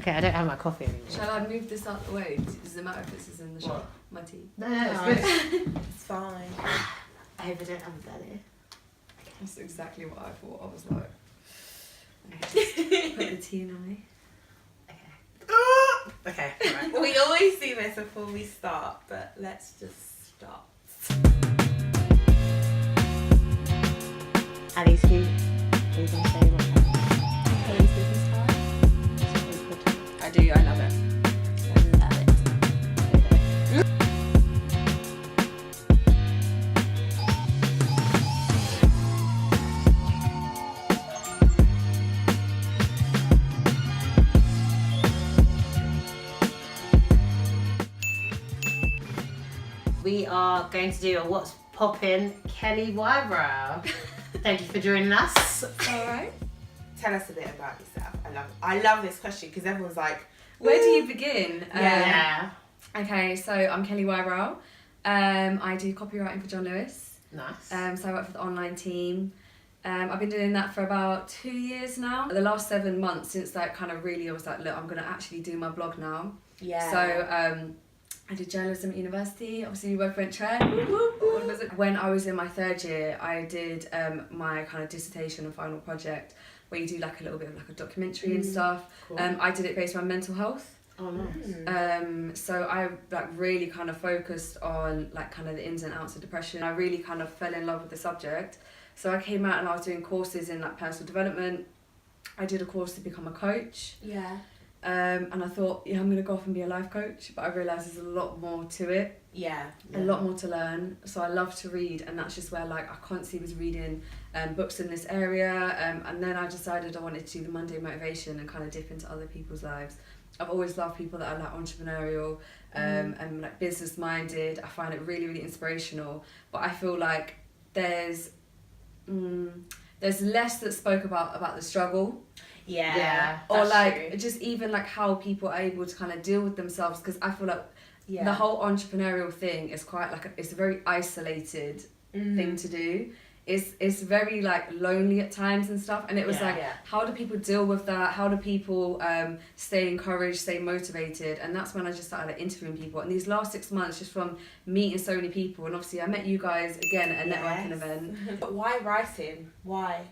Okay, I don't have my coffee anymore. Shall I move this out the way? Does it matter if this is in the shop? My tea. No, it's good. It's fine. I hope I don't have a belly. That's exactly what I thought. I was like, okay, put the tea in on me. Okay, alright. We always do this before we start, but let's just start. Ali's who? Are you going to say what Kelly's business time. I do. I love it. I love it. We are going to do a What's Poppin' Kelly Whybrow. Thank you for joining us. Alright. Tell us a bit about yourself. I love this question because everyone's like, Where do you begin? Yeah. Okay, so I'm Kelly Whybrow. I do copywriting for John Lewis. Nice. So I work for the online team. I've been doing that for about 2 years now. The last 7 months since that kind of really I was like, look, I'm going to actually do my blog now. yeah. So I did journalism at university. Obviously, we both went trade. When I was in my 3rd year, I did my kind of dissertation and final project where you do like a little bit of like a documentary and stuff. Cool. I did it based around mental health. Oh, nice. So I like really kind of focused on like kind of the ins and outs of depression. I really kind of fell in love with the subject. So I came out and I was doing courses in like personal development. I did a course to become a coach. Yeah. And I thought, yeah, I'm going to go off and be a life coach. But I realised there's a lot more to it. Yeah. A lot more to learn. So I love to read, and that's just where like I constantly was reading books in this area. And then I decided I wanted to do the Monday motivation and kind of dip into other people's lives. I've always loved people that are like entrepreneurial and like business minded. I find it really, really inspirational. But I feel like there's less that spoke about the struggle. Yeah. Or that's like true. just even like how people are able to kind of deal with themselves, because I feel like Yeah. the whole entrepreneurial thing is quite like it's a very isolated thing to do. It's very like lonely at times and stuff, and it was how do people deal with that? How do people stay encouraged, stay motivated? And that's when I just started like, interviewing people. And these last 6 months, just from meeting so many people, and obviously I met you guys again at a networking event. But why writing? Why?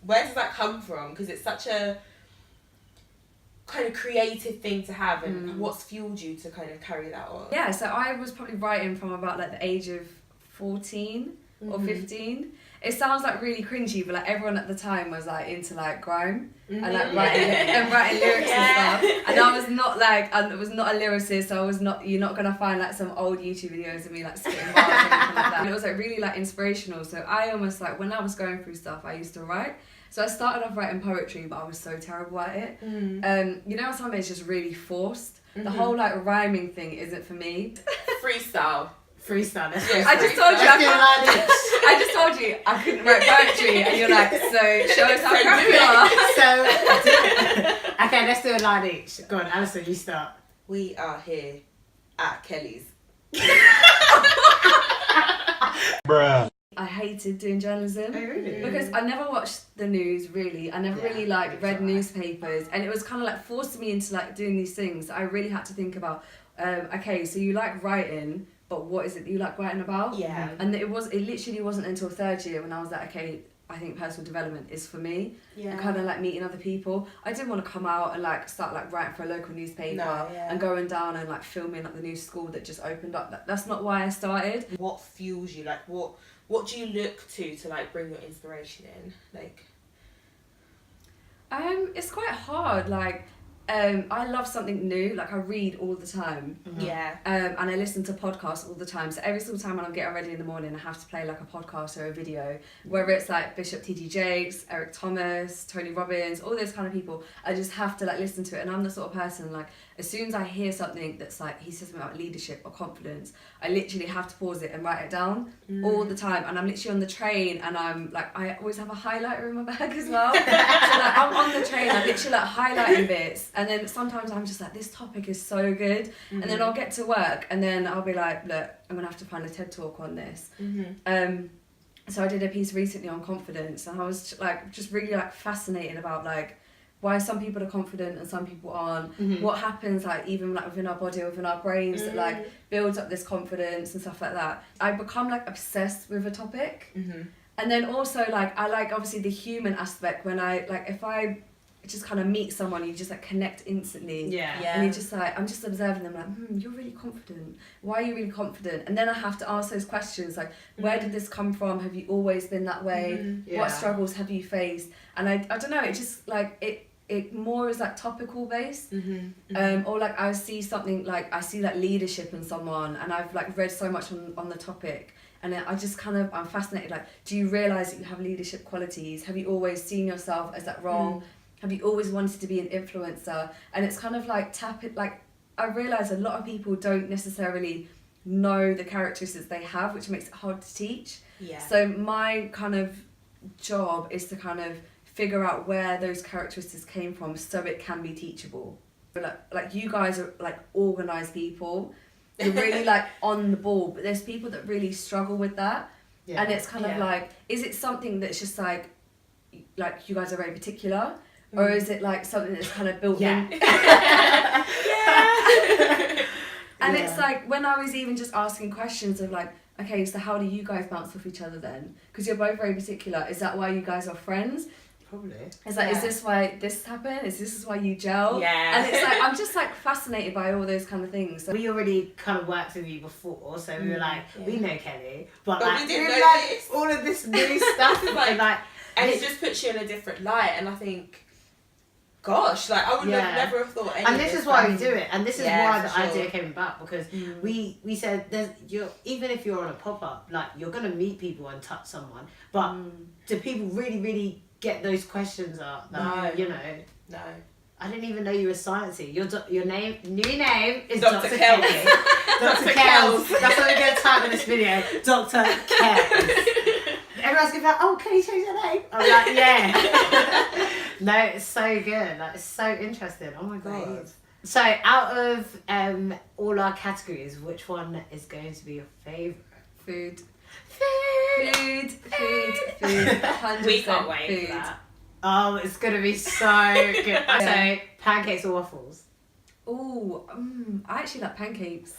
Where does that come from? Because it's such a kind of creative thing to have, and what's fueled you to kind of carry that on? Yeah, so I was probably writing from about like the age of 14 or 15. It sounds like really cringy, but like everyone at the time was like into like grime and like writing lyrics and stuff. And I was not like, I was not a lyricist, so I was not, you're not gonna find like some old YouTube videos of me like spitting bars or anything like that. And it was like really like inspirational. So I almost like, when I was going through stuff, I used to write. So I started off writing poetry, but I was so terrible at it. You know, something is just really forced. The whole like rhyming thing isn't for me. Freestyle. Freestyle. I just told you I just told you I couldn't write poetry, and you're like, so show us how crap you are. So, okay, let's do a line each. Go on, Alison, you start. We are here at Kelly's. Bruh. I hated doing journalism. Oh, really? Because I never watched the news really. I never really like read newspapers, and it was kind of like forcing me into like doing these things. I really had to think about, okay, so you like writing, but what is it that you like writing about? Yeah. And it literally wasn't until 3rd year when I was like, okay, I think personal development is for me. Yeah. And kind of like meeting other people. I didn't want to come out and like start like writing for a local newspaper and going down and like filming at the new school that just opened up. That's not why I started. What fuels you? Like what do you look to like bring your inspiration in? Like it's quite hard. Like I love something new. Like I read all the time. Yeah. And I listen to podcasts all the time. So every single time when I'm getting ready in the morning, I have to play like a podcast or a video. Whether it's like Bishop T.D. Jakes, Eric Thomas, Tony Robbins, all those kind of people, I just have to like listen to it. And I'm the sort of person like, as soon as I hear something that's like, he says something about leadership or confidence, I literally have to pause it and write it down all the time. And I'm literally on the train, and I'm like, I always have a highlighter in my bag as well. So like I'm on the train, I'm literally like highlighting bits. And then sometimes I'm just like, this topic is so good. And then I'll get to work, and then I'll be like, look, I'm gonna have to find a TED talk on this. So I did a piece recently on confidence, and I was like just really like fascinated about like why some people are confident and some people aren't. What happens like even like within our body, within our brains that like builds up this confidence and stuff like that. I become like obsessed with a topic. And then also like I like obviously the human aspect when I like if I just kind of meet someone, you just like connect instantly. And you're just like, I'm just observing them like, you're really confident. Why are you really confident? And then I have to ask those questions like, where did this come from? Have you always been that way? What struggles have you faced? And I don't know, it just like it more is like topical based. Or like I see something like I see like leadership in someone and I've like read so much on the topic. And I just kind of, I'm fascinated, like, do you realise that you have leadership qualities? Have you always seen yourself as that role? Have you always wanted to be an influencer? And it's kind of like I realise a lot of people don't necessarily know the characteristics they have, which makes it hard to teach. So my kind of job is to kind of figure out where those characteristics came from so it can be teachable. But like you guys are like organised people. You're really like on the ball, but there's people that really struggle with that. And it's kind of like, is it something that's just like you guys are very particular? Or is it like something that's kind of built in? And it's like, when I was even just asking questions of like, okay, so how do you guys bounce off each other then? Because you're both very particular. Is that why you guys are friends? Probably. It's like, is this why this happened? Is this why you gel? And it's like, I'm just like fascinated by all those kind of things. So we already kind of worked with you before, so we were like, we know Kelly, but like, we didn't we know like this. all of this new stuff, and it just puts you in a different light. And I think, gosh, like I would have never have thought. Any and of this this is why we do it, and this is why the for idea sure. came about, because we said even if you're on a pop up, like you're gonna meet people and touch someone, but do people really get those questions up? Like, No. you know. No. I didn't even know you were sciencey. Your new name is Dr. Dr. Kels. Kelly. Dr. Kels. That's what we're going to type in this video. Dr. Kels. Everyone's going to be like, oh, can you change your name? I'm like, yeah. No, it's so good. Like, it's so interesting. Oh my God. Right. So out of all our categories, which one is going to be your favourite? food. 100% We can't wait food. for that. Oh, it's going to be so good. So, pancakes or waffles? Oh, I actually like pancakes.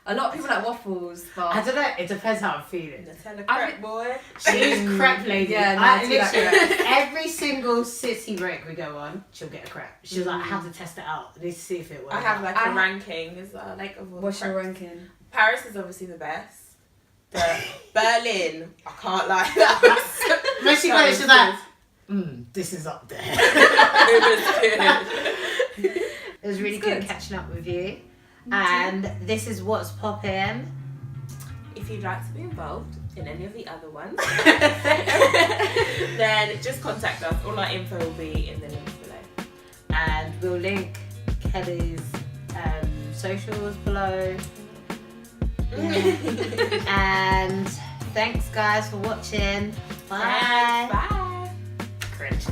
A lot of people like waffles, but I don't know. It depends how I'm feeling. Nutella crepe, boy. She's crap lady. Yeah, no, I I do like literally, every single city break we go on, she'll get a crap. She's like, I have to test it out. I need to see if it works. I have like a ranking as well. Like of all what's the your crepes. ranking? Paris is obviously the best. But Berlin, I can't lie. That was When she got it, she's like, this is up there. it was good. It was really good catching up with you. And this is What's Poppin'. If you'd like to be involved in any of the other ones, then just contact us. All our info will be in the links below. And we'll link Kelly's socials below. And thanks guys for watching. Bye. Bye. Cringe.